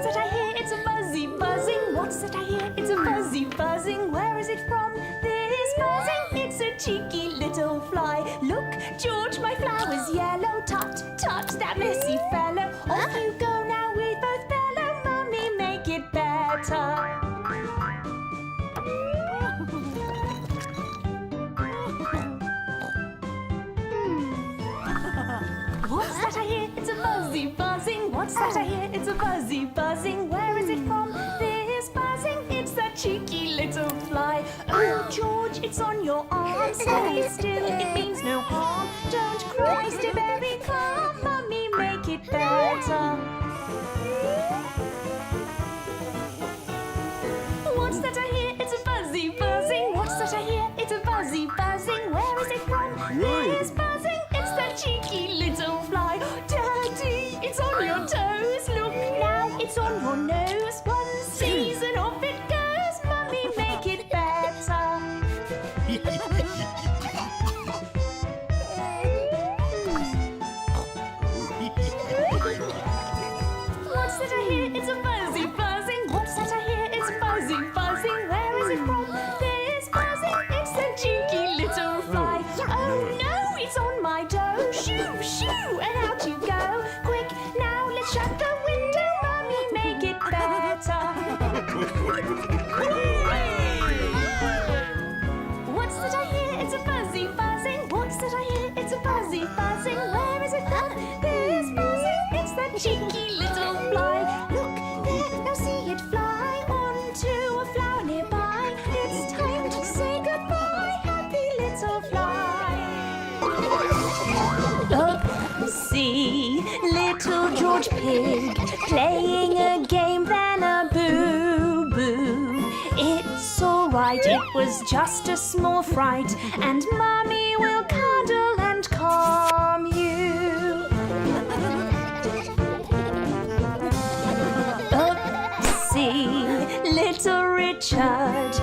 that I hear? It's a fuzzy buzzing. What's that I hear? It's a fuzzy buzzing. Where is it from? This buzzing. It's a cheeky little fly. Look, George, my flower's yellow. Tut, tut, that messy fellow. Off you go now with both bellow. Mummy, make it better. What's that I hear? It's a fuzzy buzzing. What's that I hear? It's a fuzzy buzzing. Where is it from? This buzzing. It's that cheeky little fly. Oh, George, it's on your arm. Stay still, it means no harm. Don't cry, stay very calm. Mummy, make it better. What's that I hear? It's a fuzzy buzzing. What's that I hear? It's a fuzzy buzzing. Where is it from? This buzzing. It's that cheeky little fly. Daddy, it's on your toes. Look now, it's on your nose. One season off it goes. Mummy, make it better. What's that I hear? It's a fuzzy buzzing. What's that I hear? It's a fuzzy buzzing. Where is it from? This buzzing. It's the cheeky little fly. Oh no, it's on my toe. Shoo, shoo, and out you go. Quick, now let's shut the window. Mummy, make it better. What's that I hear? It's a fuzzy buzzing. What's that I hear? It's a fuzzy buzzing. Where is it from? This buzzing. It's that cheeky little fly. Look there, now see it fly onto a flower nearby. It's time to say goodbye, happy little fly. See little George Pig playing a game, then a boo-boo. It's alright, it was just a small fright, and Mummy will cuddle and calm you. See little Richard